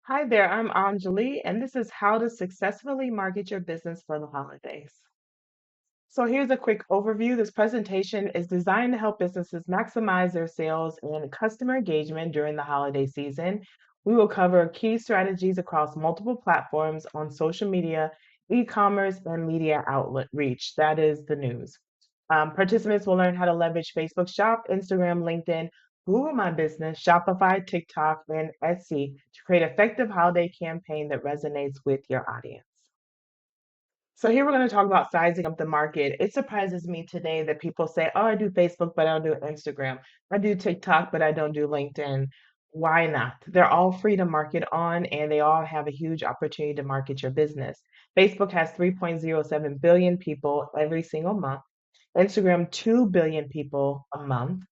Hi there, I'm Anjali, and this is how to successfully market your business for the holidays. So here's a quick overview. This presentation is designed to help businesses maximize their sales and customer engagement during the holiday season. We will cover key strategies across multiple platforms on social media, e-commerce, and media outlet reach. That is the news. Participants will learn how to leverage Facebook Shop, Instagram, LinkedIn, Google My Business, Shopify, TikTok, and Etsy to create effective holiday campaign that resonates with your audience. So here we're going to talk about sizing up the market. It surprises me today that people say, "Oh, I do Facebook, but I don't do Instagram. I do TikTok, but I don't do LinkedIn." Why not? They're all free to market on, and they all have a huge opportunity to market your business. Facebook has 3.07 billion people every single month. Instagram, 2 billion people a month.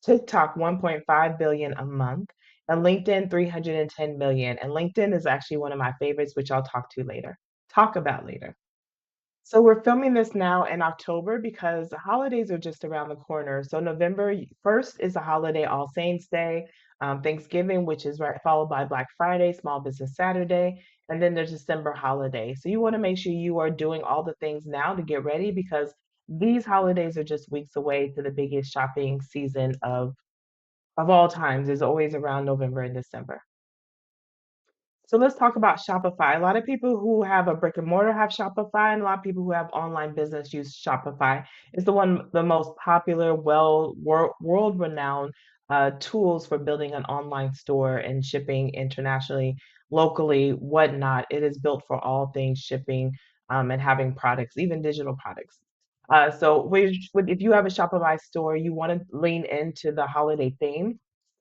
TikTok, 1.5 billion a month. And LinkedIn, 310 million. And LinkedIn is actually one of my favorites, which I'll talk about later. So we're filming this now in October because the holidays are just around the corner. So November 1st is a holiday, All Saints Day, Thanksgiving, which is right followed by Black Friday, Small Business Saturday, and then there's December holiday. So you want to make sure you are doing all the things now to get ready because these holidays are just weeks away to the biggest shopping season of all times. Is always around November and December. So let's talk about Shopify. A lot of people who have a brick and mortar have Shopify, and a lot of people who have online business use Shopify. It's the most popular, world renowned tools for building an online store and shipping internationally, locally, whatnot. It is built for all things shipping and having products, even digital products. If you have a Shopify store, you want to lean into the holiday theme.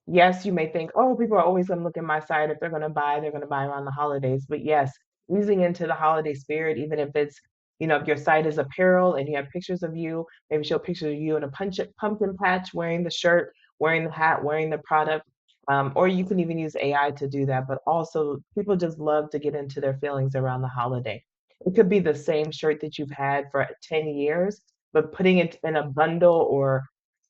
Yes, you may think, oh, people are always going to look at my site. If they're going to buy around the holidays. But yes, easing into the holiday spirit, even if it's, if your site is apparel and you have pictures of you, maybe show pictures of you in a pumpkin patch, wearing the shirt, wearing the hat, wearing the product. Or you can even use AI to do that. But also, people just love to get into their feelings around the holiday. It could be the same shirt that you've had for 10 years, but putting it in a bundle or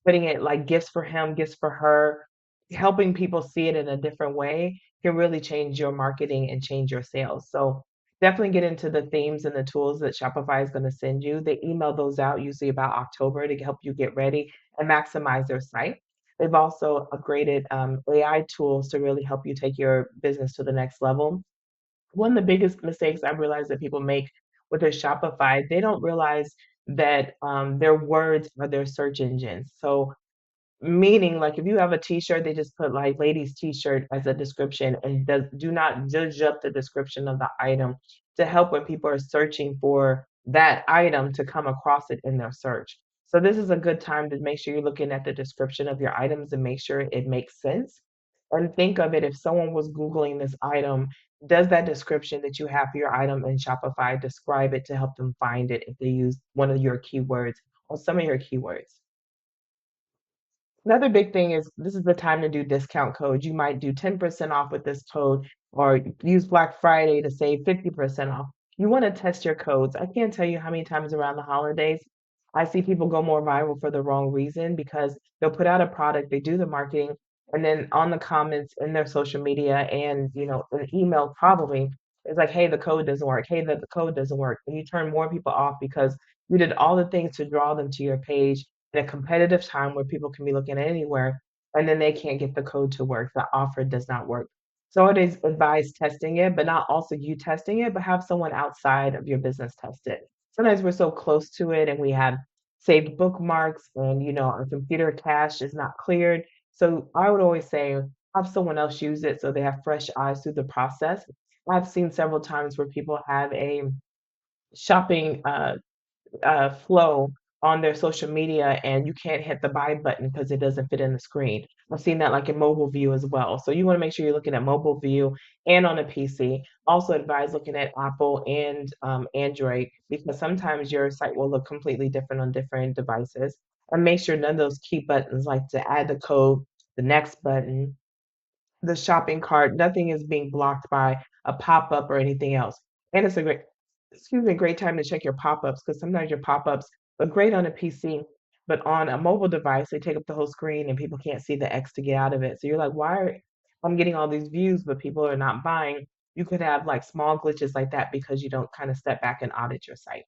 putting it like gifts for him, gifts for her, helping people see it in a different way can really change your marketing and change your sales. So definitely get into the themes and the tools that Shopify is going to send you. They email those out usually about October to help you get ready and maximize their site. They've also upgraded AI tools to really help you take your business to the next level. One of the biggest mistakes I realize that people make with their Shopify, they don't realize that their words are their search engines. So meaning, like, if you have a t-shirt, they just put like ladies t-shirt as a description and do not judge up the description of the item to help when people are searching for that item to come across it in their search. So this is a good time to make sure you're looking at the description of your items and make sure it makes sense. And think of it, if someone was Googling this item, does that description that you have for your item in Shopify describe it to help them find it if they use one of your keywords or some of your keywords? Another big thing is this is the time to do discount codes. You might do 10% off with this code or use Black Friday to save 50% off. You want to test your codes. I can't tell you how many times around the holidays I see people go more viral for the wrong reason because they'll put out a product, they do the marketing, and then on the comments in their social media and an email probably it's like, hey, the code doesn't work. Hey, the code doesn't work. And you turn more people off because you did all the things to draw them to your page in a competitive time where people can be looking at anywhere and then they can't get the code to work. The offer does not work. So it is advised testing it, but not also you testing it, but have someone outside of your business test it. Sometimes we're so close to it and we have saved bookmarks and our computer cache is not cleared. So I would always say have someone else use it so they have fresh eyes through the process. I've seen several times where people have a shopping flow on their social media and you can't hit the buy button because it doesn't fit in the screen. I've seen that like in mobile view as well. So you want to make sure you're looking at mobile view and on a PC. Also advise looking at Apple and Android because sometimes your site will look completely different on different devices. And make sure none of those key buttons like to add the code, the next button, the shopping cart, nothing is being blocked by a pop-up or anything else. And it's a great time to check your pop-ups because sometimes your pop-ups look great on a PC, but on a mobile device, they take up the whole screen and people can't see the X to get out of it. So you're like, why? I'm getting all these views, but people are not buying. You could have like small glitches like that because you don't kind of step back and audit your site.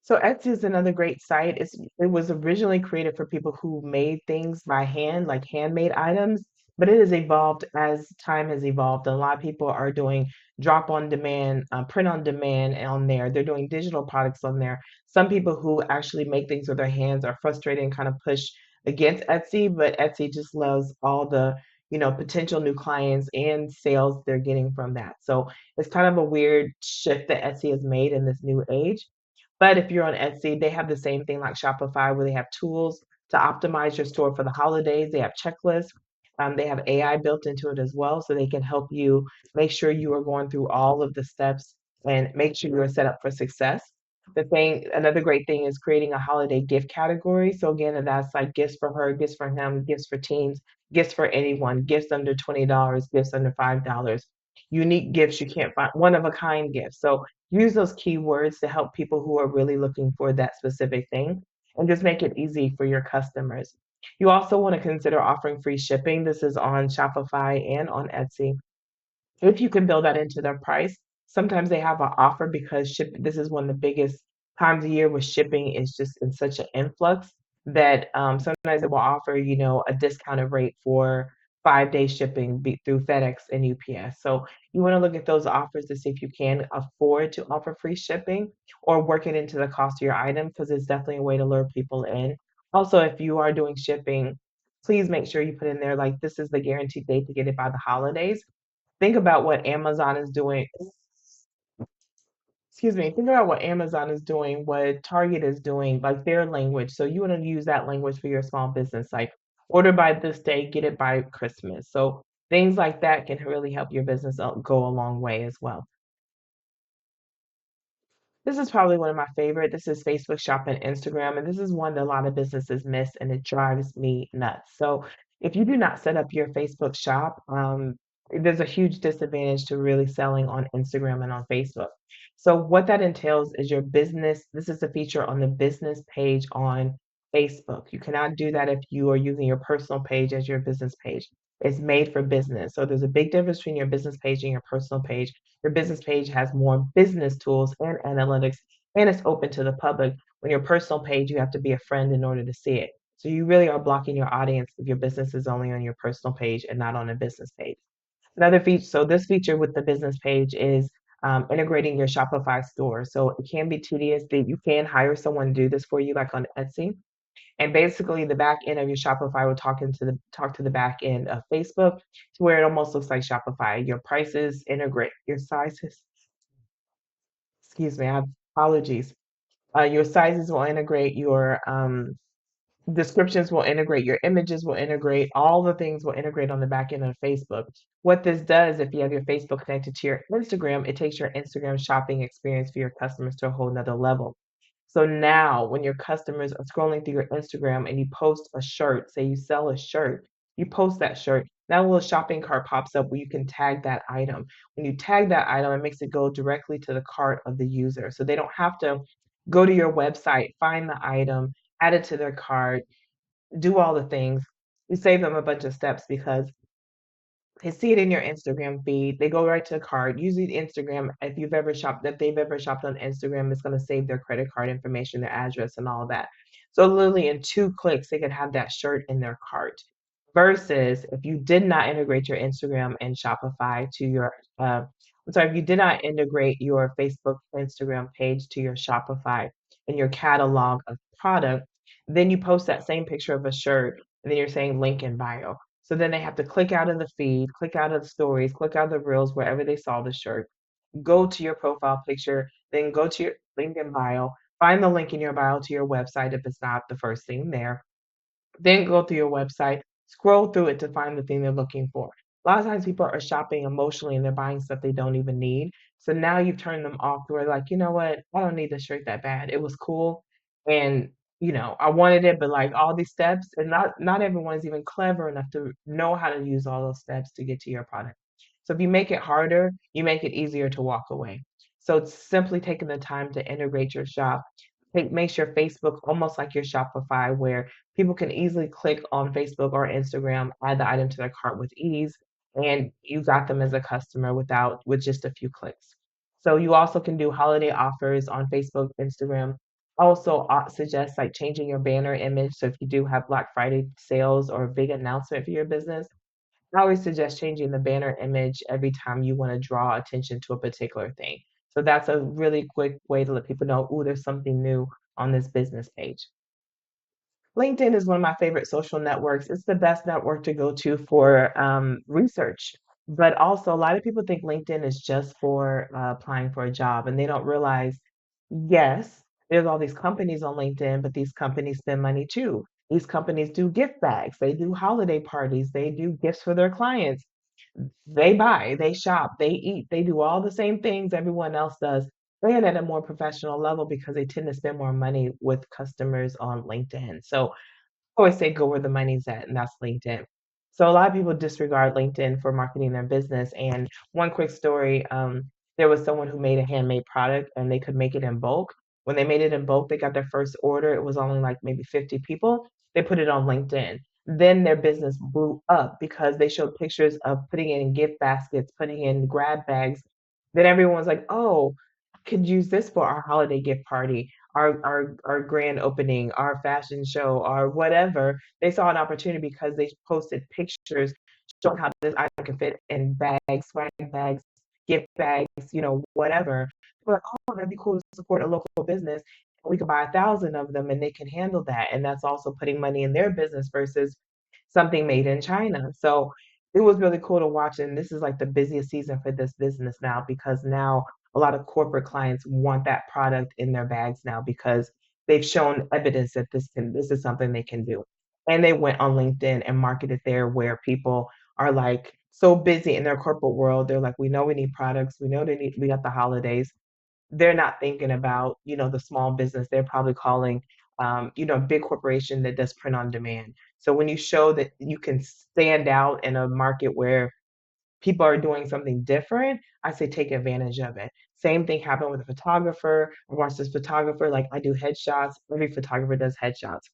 So Etsy is another great site. It was originally created for people who made things by hand, like handmade items, but it has evolved as time has evolved. A lot of people are doing drop on demand, print on demand on there. They're doing digital products on there. Some people who actually make things with their hands are frustrated and kind of push against Etsy, but Etsy just loves all the, potential new clients and sales they're getting from that. So it's kind of a weird shift that Etsy has made in this new age. But if you're on Etsy, they have the same thing like Shopify, where they have tools to optimize your store for the holidays. They have checklists. They have AI built into it as well, so they can help you make sure you are going through all of the steps and make sure you are set up for success. Another great thing is creating a holiday gift category. So again, that's like gifts for her, gifts for him, gifts for teens, gifts for anyone, gifts under $20, gifts under $5, unique gifts you can't find, one of a kind gifts. So use those keywords to help people who are really looking for that specific thing and just make it easy for your customers. You also want to consider offering free shipping. This is on Shopify and on Etsy. If you can build that into their price, sometimes they have an offer because this is one of the biggest times of year where shipping is just in such an influx that sometimes it will offer, a discounted rate for 5 day shipping through FedEx and UPS. So you want to look at those offers to see if you can afford to offer free shipping or work it into the cost of your item, because it's definitely a way to lure people in. Also, if you are doing shipping, please make sure you put in there like this is the guaranteed date to get it by the holidays. Think about what Amazon is doing. Excuse me. Think about what Amazon is doing, what Target is doing, like their language. So you want to use that language for your small business, like order by this day, get it by Christmas. So things like that can really help your business go a long way as well. This is probably one of my favorite. This is Facebook Shop and Instagram, and this is one that a lot of businesses miss, and it drives me nuts. So if you do not set up your Facebook Shop, there's a huge disadvantage to really selling on Instagram and on Facebook. So what that entails is your business. This is a feature on the business page on Facebook. You cannot do that if you are using your personal page as your business page. It's made for business. So there's a big difference between your business page and your personal page. Your business page has more business tools and analytics, and it's open to the public. When your personal page, you have to be a friend in order to see it. So you really are blocking your audience if your business is only on your personal page and not on a business page. Another feature, so this feature with the business page is integrating your Shopify store. So it can be tedious that you can hire someone to do this for you, like on Etsy. And basically, the back end of your Shopify will talk to the back end of Facebook to where it almost looks like Shopify. Your prices integrate, your sizes. Excuse me, I have apologies. Your sizes will integrate, your descriptions will integrate, your images will integrate, all the things will integrate on the back end of Facebook. What this does, if you have your Facebook connected to your Instagram, it takes your Instagram shopping experience for your customers to a whole nother level. So now when your customers are scrolling through your Instagram and you post a shirt, say you sell a shirt, you post that shirt. Now a little shopping cart pops up where you can tag that item. When you tag that item, it makes it go directly to the cart of the user. So they don't have to go to your website, find the item, add it to their cart, do all the things. You save them a bunch of steps because they see it in your Instagram feed. They go right to the card. Usually Instagram, if they've ever shopped on Instagram, it's going to save their credit card information, their address, and all of that. So literally in 2 clicks, they could have that shirt in their cart. Versus if you did not integrate your Instagram and Shopify to your, I'm sorry, if you did not integrate your Facebook, Instagram page to your Shopify and your catalog of product, then you post that same picture of a shirt and then you're saying link in bio. So then they have to click out of the feed, click out of the stories, click out of the reels, wherever they saw the shirt, go to your profile picture, then go to your link in bio, find the link in your bio to your website if it's not the first thing there, then go through your website, scroll through it to find the thing they're looking for. A lot of times people are shopping emotionally and they're buying stuff they don't even need. So now you've turned them off to where like, you know what? I don't need this shirt that bad. It was cool and I wanted it, but like all these steps, and not everyone's even clever enough to know how to use all those steps to get to your product. So if you make it harder, you make it easier to walk away. So it's simply taking the time to integrate your shop, it makes your Facebook almost like your Shopify, where people can easily click on Facebook or Instagram, add the item to their cart with ease, and you got them as a customer with just a few clicks. So you also can do holiday offers on Facebook, Instagram. Also suggest like changing your banner image. So if you do have Black Friday sales or a big announcement for your business, I always suggest changing the banner image every time you want to draw attention to a particular thing. So that's a really quick way to let people know, ooh, there's something new on this business page. LinkedIn is one of my favorite social networks. It's the best network to go to for research. But also, a lot of people think LinkedIn is just for applying for a job, and they don't realize, yes, there's all these companies on LinkedIn, but these companies spend money too. These companies do gift bags, they do holiday parties, they do gifts for their clients. They buy, they shop, they eat, they do all the same things everyone else does, and at a more professional level because they tend to spend more money with customers on LinkedIn. So always say go where the money's at, and that's LinkedIn. So a lot of people disregard LinkedIn for marketing their business. And one quick story, there was someone who made a handmade product and they could make it in bulk. When they made it in bulk, they got their first order. It was only like maybe 50 people. They put it on LinkedIn. Then their business blew up because they showed pictures of putting it in gift baskets, putting in grab bags. Then everyone's like, oh, I could use this for our holiday gift party, our grand opening, our fashion show, or whatever. They saw an opportunity because they posted pictures showing how this item can fit in bags, swag bags, gift bags, whatever. We're like, oh, that'd be cool to support a local business. We could buy 1,000 of them and they can handle that. And that's also putting money in their business versus something made in China. So it was really cool to watch. And this is like the busiest season for this business now because now a lot of corporate clients want that product in their bags now because they've shown evidence that this is something they can do. And they went on LinkedIn and marketed there where people are like so busy in their corporate world. They're like, we know we need products, we got the holidays. They're not thinking about, the small business. They're probably calling a big corporation that does print on demand. So when you show that you can stand out in a market where people are doing something different, I say take advantage of it. Same thing happened with a photographer. I watched this photographer, like I do headshots. Every photographer does headshots.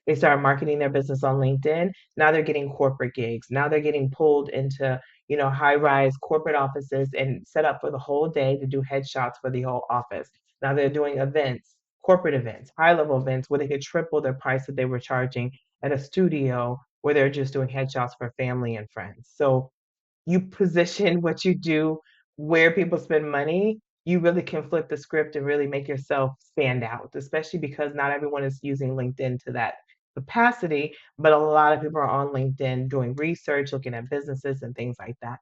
They started marketing their business on LinkedIn. Now they're getting corporate gigs. Now they're getting pulled into, high-rise corporate offices and set up for the whole day to do headshots for the whole office. Now they're doing events, corporate events, high-level events where they could triple the price that they were charging at a studio where they're just doing headshots for family and friends. So you position what you do where people spend money, you really can flip the script and really make yourself stand out, especially because not everyone is using LinkedIn to that capacity, but a lot of people are on LinkedIn doing research, looking at businesses and things like that.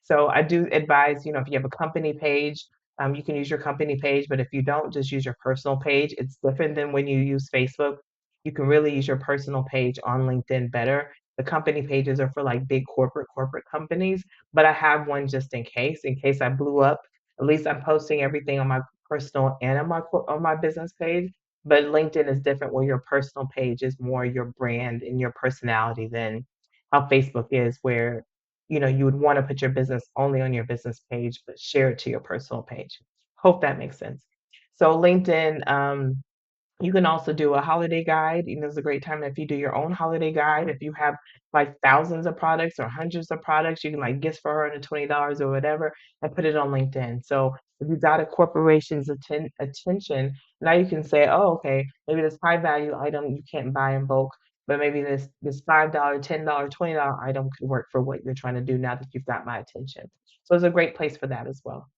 So I do advise, if you have a company page, you can use your company page, but if you don't, just use your personal page. It's different than when you use Facebook. You can really use your personal page on LinkedIn better. The company pages are for like big corporate companies, but I have one just in case I blew up. At least I'm posting everything on my personal and on my business page. But LinkedIn is different where your personal page is more your brand and your personality than how Facebook is, where you would want to put your business only on your business page, but share it to your personal page. Hope that makes sense. So LinkedIn, you can also do a holiday guide. It's a great time if you do your own holiday guide. If you have like thousands of products or hundreds of products, you can like gift for $120 or whatever and put it on LinkedIn. So if you got a corporation's attention, now you can say, oh, okay, maybe this high value item you can't buy in bulk, but maybe this $5, $10, $20 item could work for what you're trying to do now that you've got my attention. So it's a great place for that as well.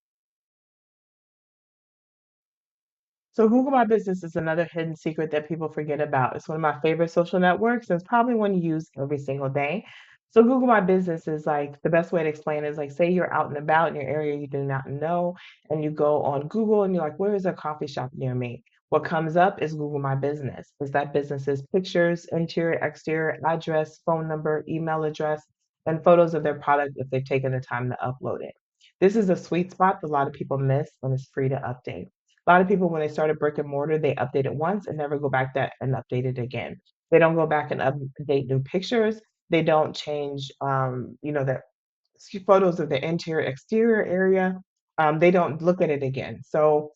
So Google My Business is another hidden secret that people forget about. It's one of my favorite social networks, and it's probably one you use every single day. So Google My Business is like the best way to explain it is like say you're out and about in your area you do not know, and you go on Google and you're like, where is a coffee shop near me? What comes up is Google My Business. It's that business's pictures, interior, exterior, address, phone number, email address, and photos of their product if they've taken the time to upload it. This is a sweet spot that a lot of people miss when it's free to update. A lot of people, when they start a brick and mortar, they update it once and never go back that and update it again. They don't go back and update new pictures. They don't change, the photos of the interior, exterior area. They don't look at it again. So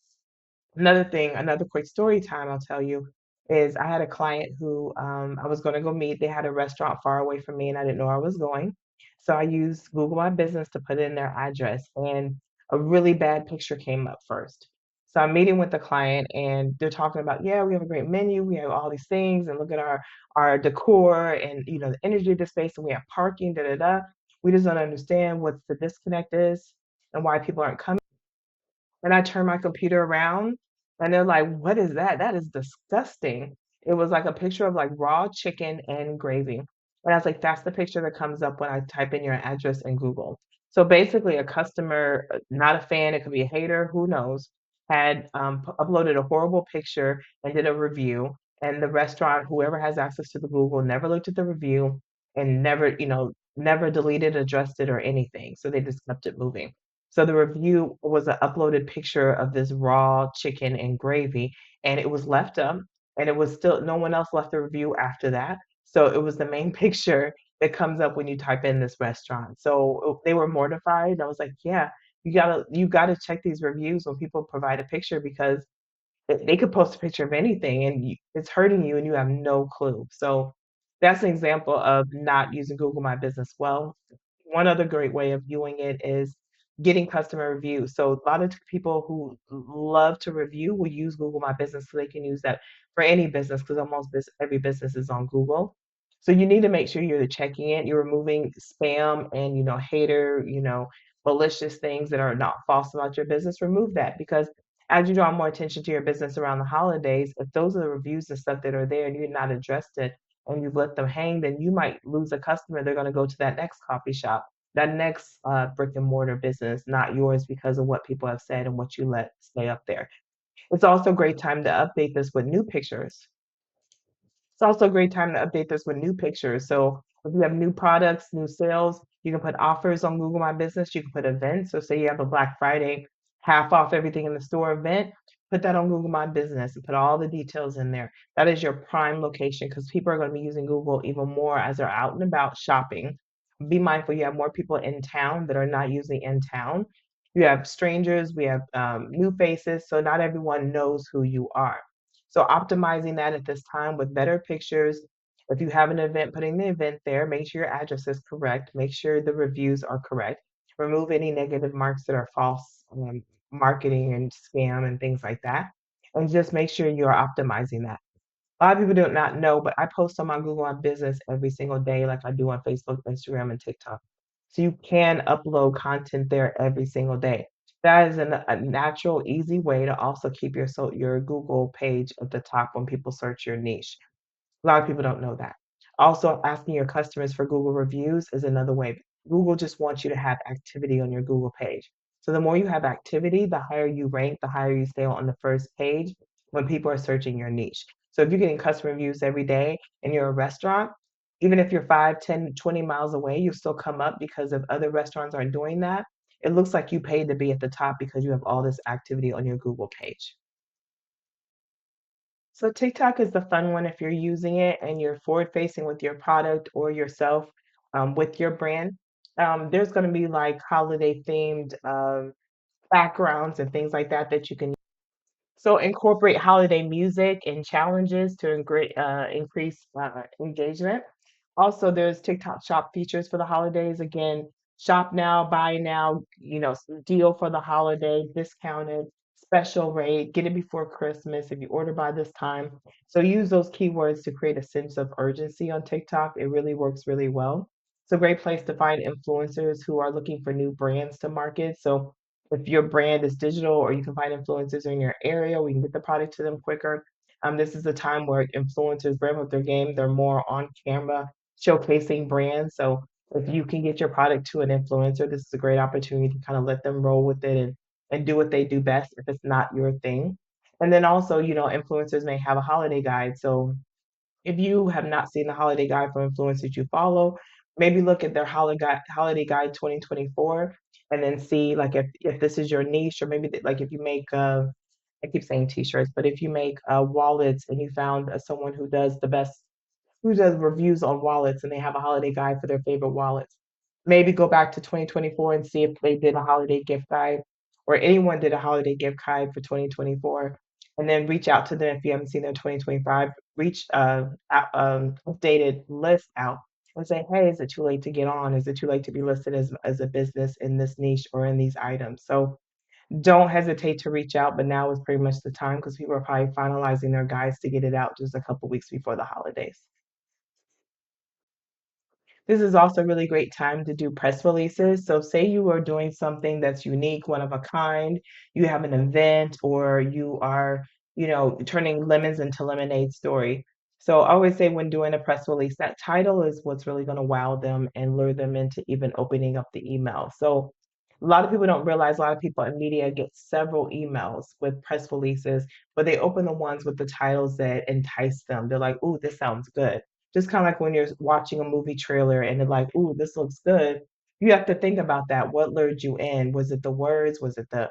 Another thing, another quick story time I'll tell you is I had a client who I was going to go meet. They had a restaurant far away from me and I didn't know I was going. So I used Google My Business to put in their address and a really bad picture came up first. So I'm meeting with the client and they're talking about, yeah, we have a great menu, we have all these things, and look at our decor and the energy of the space, and we have parking, da da da. We just don't understand what the disconnect is and why people aren't coming. And I turned my computer around and they're like, "What is that? That is disgusting." It was like a picture of like raw chicken and gravy. And I was like, "That's the picture that comes up when I type in your address in Google." So basically, a customer, not a fan, it could be a hater, who knows, had uploaded a horrible picture and did a review. And the restaurant, whoever has access to the Google, never looked at the review and never deleted, addressed it, or anything. So they just kept it moving. So the review was an uploaded picture of this raw chicken and gravy, and it was left up, and it was still no one else left a review after that. So it was the main picture that comes up when you type in this restaurant. So they were mortified. I was like, yeah, you gotta check these reviews when people provide a picture because they could post a picture of anything and it's hurting you and you have no clue. So that's an example of not using Google My Business well. One other great way of viewing it is getting customer reviews. So a lot of people who love to review will use Google My Business so they can use that for any business because almost every business is on Google. So you need to make sure you're checking it, you're removing spam and hater, malicious things that are not false about your business. Remove that because as you draw more attention to your business around the holidays, if those are the reviews and stuff that are there and you're not addressed it and you've let them hang, then you might lose a customer. They're going to go to that next coffee shop, that next brick and mortar business, not yours because of what people have said and what you let stay up there. It's also a great time to update this with new pictures. It's also a great time to update this with new pictures. So if you have new products, new sales, you can put offers on Google My Business. You can put events. So say you have a Black Friday half off everything in the store event, put that on Google My Business and put all the details in there. That is your prime location because people are going to be using Google even more as they're out and about shopping. Be mindful you have more people in town that are not usually in town. You have strangers, we have new faces, so not everyone knows who you are. So optimizing that at this time with better pictures. If you have an event, putting the event there, make sure your address is correct, make sure the reviews are correct, remove any negative marks that are false marketing and scam and things like that, and just make sure you're optimizing that. A lot of people do not know, but I post on my Google My Business every single day, like I do on Facebook, Instagram, and TikTok. So you can upload content there every single day. That is a natural, easy way to also keep your Google page at the top when people search your niche. A lot of people don't know that. Also, asking your customers for Google reviews is another way. Google just wants you to have activity on your Google page. So the more you have activity, the higher you rank, the higher you stay on the first page when people are searching your niche. So if you're getting customer reviews every day and you're a restaurant, even if you're 5, 10, 20 miles away, you still come up because if other restaurants aren't doing that, it looks like you paid to be at the top because you have all this activity on your Google page. So TikTok is the fun one if you're using it and you're forward facing with your product or yourself with your brand. There's going to be like holiday themed backgrounds and things like that that you can so incorporate holiday music and challenges to increase engagement. Also, there's TikTok shop features for the holidays. Again, shop now, buy now, deal for the holiday, discounted, special rate, get it before Christmas if you order by this time. So use those keywords to create a sense of urgency on TikTok. It really works really well. It's a great place to find influencers who are looking for new brands to market. So if your brand is digital or you can find influencers in your area, we can get the product to them quicker. This is a time where influencers ramp up their game. They're more on camera showcasing brands. So if you can get your product to an influencer, this is a great opportunity to kind of let them roll with it and do what they do best if it's not your thing. And then also, influencers may have a holiday guide. So if you have not seen the holiday guide for influencers you follow, maybe look at their holiday guide 2024 and then see like if this is your niche or maybe like if you make I keep saying t-shirts, but if you make wallets and you found someone who does reviews on wallets and they have a holiday guide for their favorite wallets. Maybe go back to 2024 and see if they did a holiday gift guide or anyone did a holiday gift guide for 2024 and then reach out to them if you haven't seen their 2025 updated list out and say, hey, is it too late to get on? Is it too late to be listed as a business in this niche or in these items? So don't hesitate to reach out, but now is pretty much the time because people are probably finalizing their guides to get it out just a couple weeks before the holidays. This is also a really great time to do press releases. So say you are doing something that's unique, one of a kind, you have an event or you are, turning lemons into lemonade story. So I always say when doing a press release, that title is what's really going to wow them and lure them into even opening up the email. So a lot of people don't realize a lot of people in media get several emails with press releases, but they open the ones with the titles that entice them. They're like, ooh, this sounds good. Just kind of like when you're watching a movie trailer and they're like, "Ooh, this looks good." You have to think about that. What lured you in? Was it the words? Was it the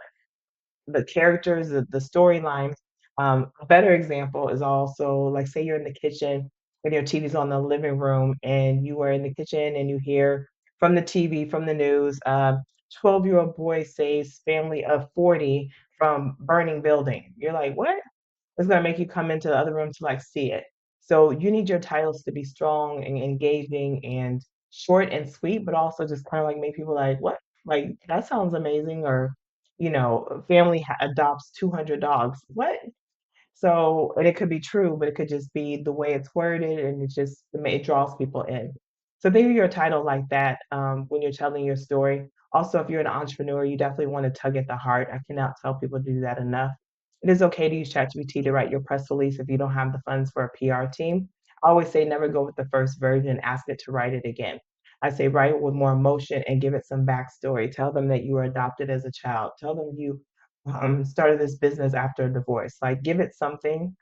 characters, the storyline? A better example is also like say you're in the kitchen and your TV's on the living room and you are in the kitchen and you hear from the TV, from the news, 12-year-old boy saves family of 40 from burning building. You're like, what? It's gonna make you come into the other room to like see it. So you need your titles to be strong and engaging and short and sweet, but also just kind of like make people like, what? Like that sounds amazing. Or, family adopts 200 dogs. What? So, and it could be true, but it could just be the way it's worded and it draws people in. So think of your title like that when you're telling your story. Also, if you're an entrepreneur, you definitely want to tug at the heart. I cannot tell people to do that enough. It is okay to use ChatGPT to write your press release if you don't have the funds for a PR team. I always say never go with the first version, ask it to write it again. I say write it with more emotion and give it some backstory. Tell them that you were adopted as a child. Tell them you started this business after a divorce. Like give it something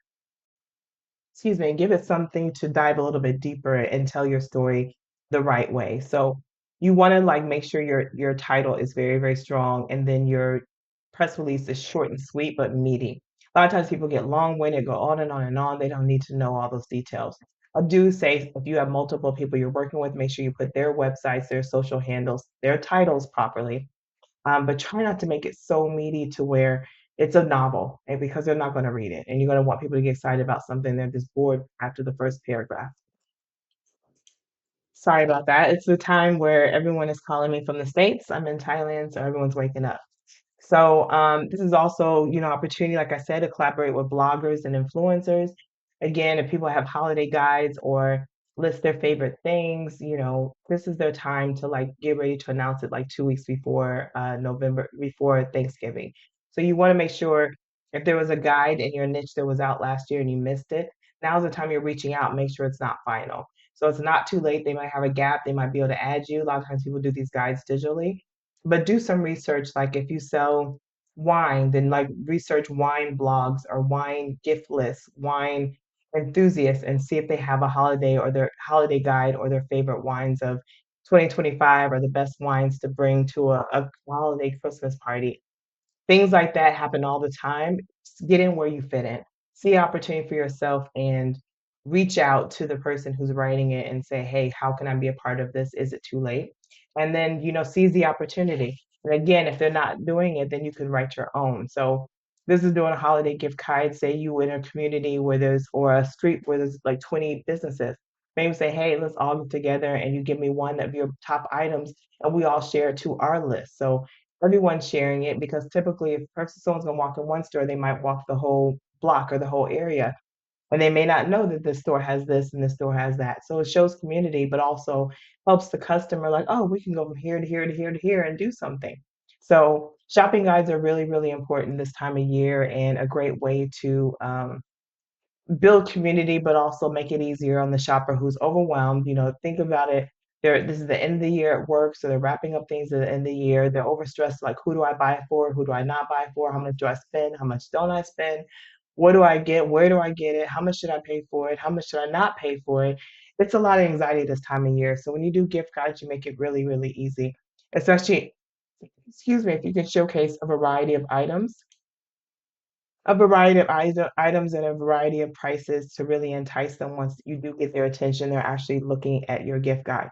to dive a little bit deeper and tell your story the right way. So you want to like make sure your title is very, very strong and then your press release is short and sweet but meaty. A lot of times people get long-winded, go on and on and on. They don't need to know all those details. I do say if you have multiple people you're working with, make sure you put their websites, their social handles, their titles properly, but try not to make it so meaty to where it's a novel, and because they're not going to read it, and you're going to want people to get excited about something, they're just bored after the first paragraph. Sorry about that. It's the time where everyone is calling me from the States. I'm in Thailand, so everyone's waking up. So this is also, opportunity, like I said, to collaborate with bloggers and influencers. Again, if people have holiday guides or list their favorite things, this is their time to like get ready to announce it like 2 weeks before before Thanksgiving. So you want to make sure if there was a guide in your niche that was out last year and you missed it, now's the time you're reaching out. Make sure it's not final. So it's not too late. They might have a gap. They might be able to add you. A lot of times people do these guides digitally, but do some research. Like if you sell wine, then like research wine blogs or wine gift lists, wine enthusiasts, and see if they have a holiday or their holiday guide or their favorite wines of 2025 or the best wines to bring to a holiday Christmas party. Things like that happen all the time. Get in where you fit in. See opportunity for yourself and reach out to the person who's writing it and say, "Hey, how can I be a part of this? Is it too late?" And then, seize the opportunity. And again, if they're not doing it, then you can write your own. So this is doing a holiday gift guide. Say you in a community where there's or a street where there's like 20 businesses. Maybe say, "Hey, let's all get together and you give me one of your top items and we all share it to our list." So everyone's sharing it because typically if someone's gonna walk in one store, they might walk the whole block or the whole area. And they may not know that this store has this and this store has that. So it shows community, but also helps the customer like, oh, we can go from here to here to here to here and do something. So shopping guides are really, really important this time of year and a great way to build community, but also make it easier on the shopper who's overwhelmed. Think about it. This is the end of the year at work, so they're wrapping up things at the end of the year. They're overstressed, like who do I buy for? Who do I not buy for? How much do I spend? How much don't I spend? What do I get? Where do I get it? How much should I pay for it? How much should I not pay for it? It's a lot of anxiety this time of year. So when you do gift guides, you make it really, really easy. Especially, excuse me, if you can showcase a variety of items and a variety of prices to really entice them. Once you do get their attention, they're actually looking at your gift guide.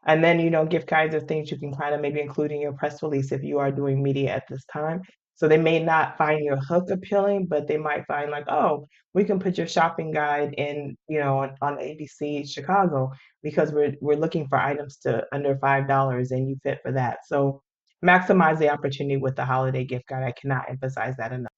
And then, gift guides are things you can kind of maybe include in your press release if you are doing media at this time. So they may not find your hook appealing, but they might find like, oh, we can put your shopping guide in, on ABC Chicago because we're looking for items to under $5 and you fit for that. So maximize the opportunity with the holiday gift guide. I cannot emphasize that enough.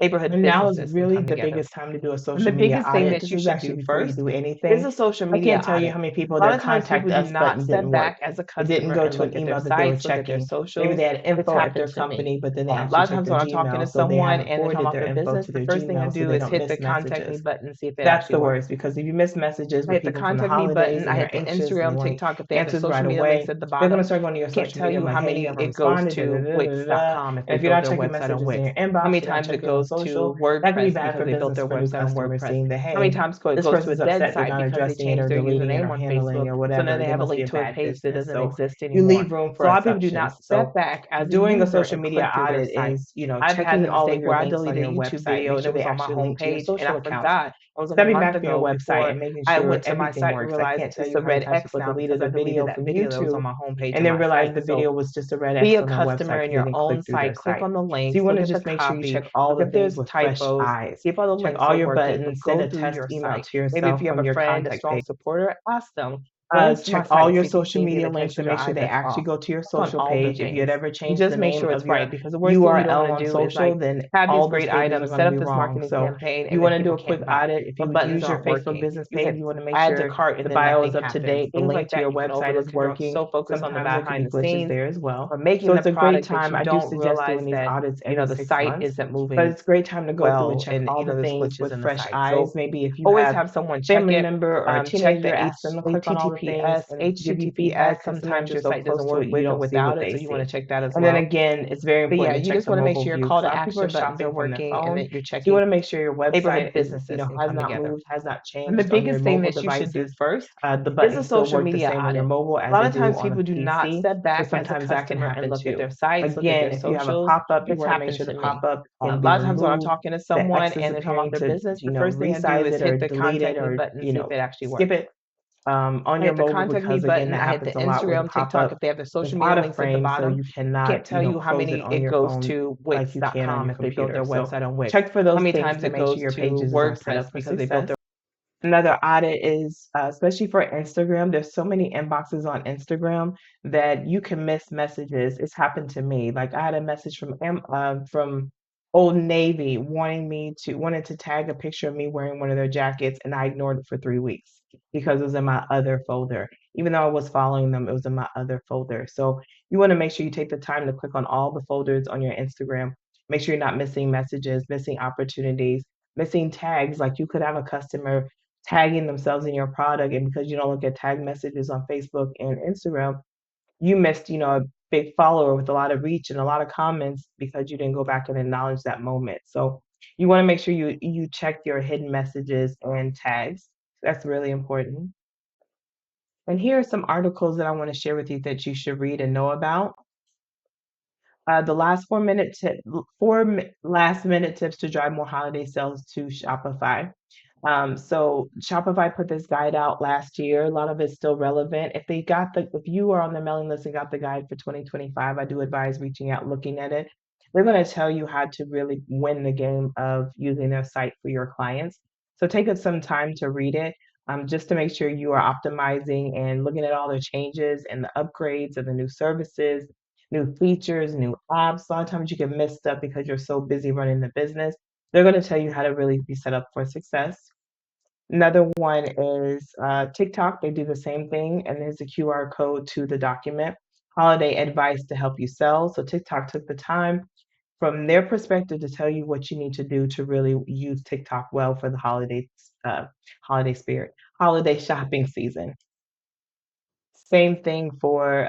neighborhood And now is businesses can really come the together. biggest time to do a And the social media biggest thing audit. that This you is should actually do before you first do is anything. a social I media can't tell you audit. how many people A lot that of times contact people do us not button step didn't back work. as a It didn't customer go and to look an at their email that they were sites, look at their checking. Maybe socials. they had It's info at their happened to me. company, but then they A actually lot of checked times their when I'm talking to Gmail, so they someone haven't and they're talking forwarded about their their info business, to the their first thing I Gmail so do they is don't hit miss the contact me messages. button and see if it That's actually the works. worst because if you miss messages I with hit the people from the contact me holidays button. I and hit you're the anxious and Instagram, you want TikTok. If they have the answers right social media links away, at the they're going to bottom, start going to your can't social tell media you like, how hey, you many haven't it goes responded. to Wix.com if And they if you're built not their checking website on messages in Wix. your How inbox, many you're not times it checking on goes to social, that could be WordPress bad because for they built business their for new website on customers WordPress. seeing that, How many hey, times it this goes to a person's dead upset, they're site not because they addressing it changed or their deleting it username or on Facebook, handling or so now whatever. they They have a must be link a to a bad page that business. doesn't So exist you anymore. leave room So for a lot of people do not exceptions. step So back as a doing a user social and click media through their audit site. is, I've had checking the all of mistake your where I links on deleted a your YouTube website. video Make and it sure was they on my actually link to your homepage and I social accounts. forgot. It was like a Stepping month back from your ago website before and making I sure went to my everything site and works. I realized can't tell it's you a how many red times X people now deleted because I a deleted video that from video that was on YouTube my homepage and on then my realized site. the So video was just a red be X a on their customer website in because they your didn't click own through their site. Click site. on the So you links, want look to at the just make sure you check copy, all look the if things there's with fresh typos, eyes. see if all the Check links all are your working, buttons, but send go a through test your email site. to Maybe if yourself you have from a your friend, a contact strong page. supporter, ask them. Go into my Check all site and your see if you social can get media links and attention or make sure they either actually off. go to your Click on social all the page. If you had things ever and changed just the make name sure of it's your right because the worst thing you don't URL want to on do is like social, then have these all those great pages are items, going set to up be this wrong. marketing So campaign, you and then want to do people a quick can't buy. audit. If The you buttons use your aren't Facebook working. business You page, hit you want to make add to sure cart and the then bio nothing is up to happens. date. The Things link like to that your you can website overlook is because you're working. so focused on the Sometimes there could be behind the glitches scenes there as well. or making So the it's a great product that time. you I do don't suggest realize doing these that, audits every the 6 site months, isn't but moving it's a great time to go through and well check and all the there's things glitches with in the fresh site. eyes. So Maybe if you always have have someone check family it. member or a Check teenager, the ask them to click on all the things HTTPS, and give you HTTPS. feedback because sometimes Sometimes you're your so site close doesn't to work it, you with or don't see without what it, they so you want see. to check that as And then well. again, it's very But yeah, important to you check just the want to make mobile sure your view call because a to lot of people are action buttons are shopping from their working and phone. that you're So you want checking to make sure your website neighborhood is, businesses can has come not together. moved, has not And the changed on your biggest thing mobile that you should do devices. first The is a buttons still social work the media same on your audit. mobile A as lot they of do times on a people do not PC. step So back as a sometimes that can customer and happen look at too. their sites, look at their Again, if you have a socials. pop-up, you It's want to make happened sure the to me. pop-up A can be lot of times when I'm removed. talking to The someone X is and they're talking about appearing their to, business, the first thing I do resize is it hit or the delete it contact me or, button and see if it actually skip works. it on I your hit the mobile contact me because again, button. that I hit the happens a lot where the Instagram, TikTok pop-up if they have their is social media out of links at the frame, so bottom. you Can't cannot, tell you how close it many on it your goes phone to like you can on Wix.com your if they built computer. their So website on Wix. check for How those many things times to it make sure goes your to pages are set up WordPress for because they built success. their Another audit is, especially for Instagram, there's so many inboxes on Instagram that you can miss messages. It's happened to me. Like I had a message from Old Navy wanted to tag a picture of me wearing one of their jackets, and I ignored it for 3 weeks because it was in my other folder. Even though I was following them, it was in my other folder. So you want to make sure you take the time to click on all the folders on your Instagram. Make sure you're not missing messages, missing opportunities, missing tags. Like you could have a customer tagging themselves in your product, and because you don't look at tag messages on Facebook and Instagram, you missed, a big follower with a lot of reach and a lot of comments because you didn't go back and acknowledge that moment. So you want to make sure you check your hidden messages and tags. That's really important. And here are some articles that I want to share with you that you should read and know about. The last 4 minute tip, last minute tips to drive more holiday sales to Shopify. So Shopify put this guide out last year. A lot of it's still relevant. If you are on the mailing list and got the guide for 2025, I do advise reaching out, looking at it. They're going to tell you how to really win the game of using their site for your clients. So take some time to read it, just to make sure you are optimizing and looking at all the changes and the upgrades of the new services, new features, new apps. A lot of times you can miss stuff because you're so busy running the business. They're going to tell you how to really be set up for success. Another one is TikTok. They do the same thing, and there's a QR code to the document. Holiday advice to help you sell. So TikTok took the time from their perspective to tell you what you need to do to really use TikTok well for the holiday spirit, holiday shopping season. Same thing for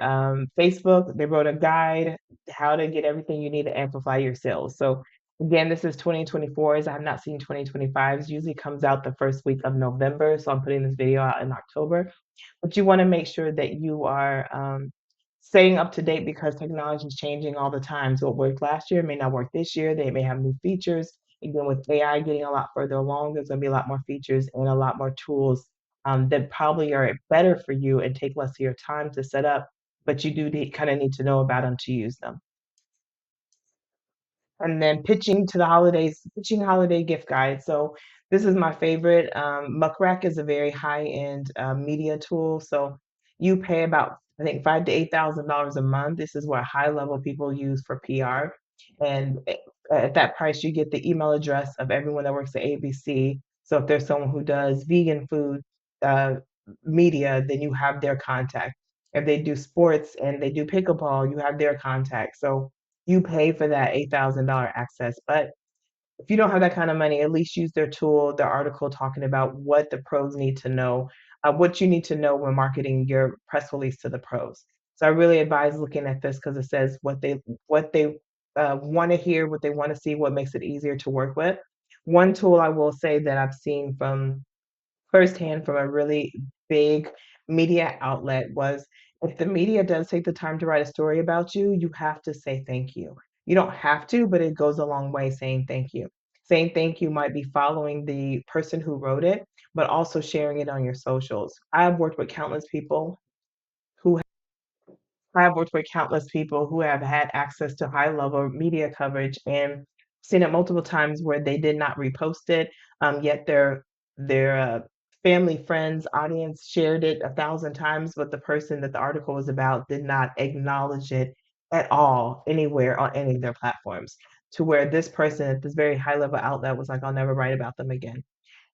Facebook. They wrote a guide how to get everything you need to amplify your sales. So again, this is 2024s. I have not seen 2025s. Usually comes out the first week of November. So I'm putting this video out in October. But you want to make sure that you are staying up to date because technology is changing all the time. So what worked last year may not work this year. They may have new features. Again, with AI getting a lot further along, there's going to be a lot more features and a lot more tools that probably are better for you and take less of your time to set up, but you do kind of need to know about them to use them. and then pitching to the holidays, pitching holiday gift guides. So this is my favorite. Muckrack is a very high-end media tool. So you pay about, I think, $5,000 to $8,000 a month. This is what high-level people use for PR. And at that price, you get the email address of everyone that works at ABC. So if there's someone who does vegan food uh, media, then you have their contact. If they do sports and they do pickleball, you have their contact. So you pay for that $8,000 access. But if you don't have that kind of money, at least use their tool, their article talking about what the pros need to know, what you need to know when marketing your press release to the pros. So I really advise looking at this because it says what they want to hear, what they want to see, what makes it easier to work with. One tool I will say that I've seen from firsthand from a really big media outlet was if the media does take the time to write a story about you, you have to say thank you. You don't have to, but it goes a long way saying thank you. Saying thank you might be following the person who wrote it, but also sharing it on your socials. I've worked with countless people who I've worked with countless people who have had access to high level media coverage and seen it multiple times where they did not repost it, yet their family, friends, audience shared it 1,000 times, but the person that the article was about did not acknowledge it at all anywhere on any of their platforms. To where this person at this very high level outlet was like, I'll never write about them again,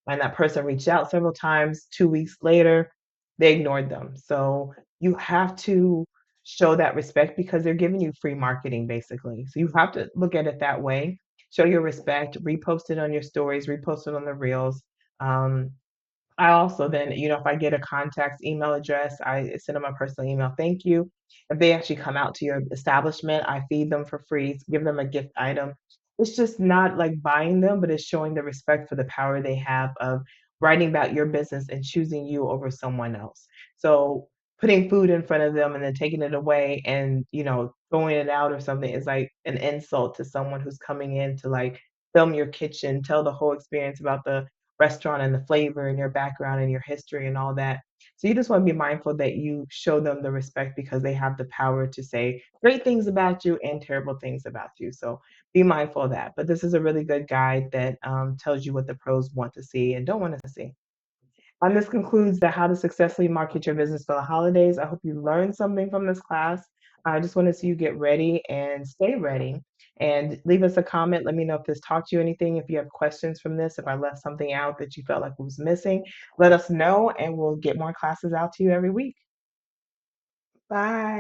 and that person reached out several times. 2 weeks later, they ignored them. So you have to show that respect because they're giving you free marketing basically. So you have to look at it that way. Show your respect, repost it on your stories, repost it on the reels. Um, I also then, if I get a contact's email address, I send them a personal email, thank you. If they actually come out to your establishment, I feed them for free, give them a gift item. It's just not like buying them, but it's showing the respect for the power they have of writing about your business and choosing you over someone else. So putting food in front of them and then taking it away and, throwing it out or something is like an insult to someone who's coming in to like film your kitchen, tell the whole experience about the restaurant and the flavor and your background and your history and all that. So you just want to be mindful that you show them the respect because they have the power to say great things about you and terrible things about you. So be mindful of that. But this is a really good guide that tells you what the pros want to see and don't want to see. And this concludes the How to Successfully Market Your Business for the Holidays. I hope you learned something from this class. I just want to see you get ready and stay ready. And leave us a comment. Let me know if this taught you anything. If you have questions from this, if I left something out that you felt like was missing, let us know and we'll get more classes out to you every week. Bye.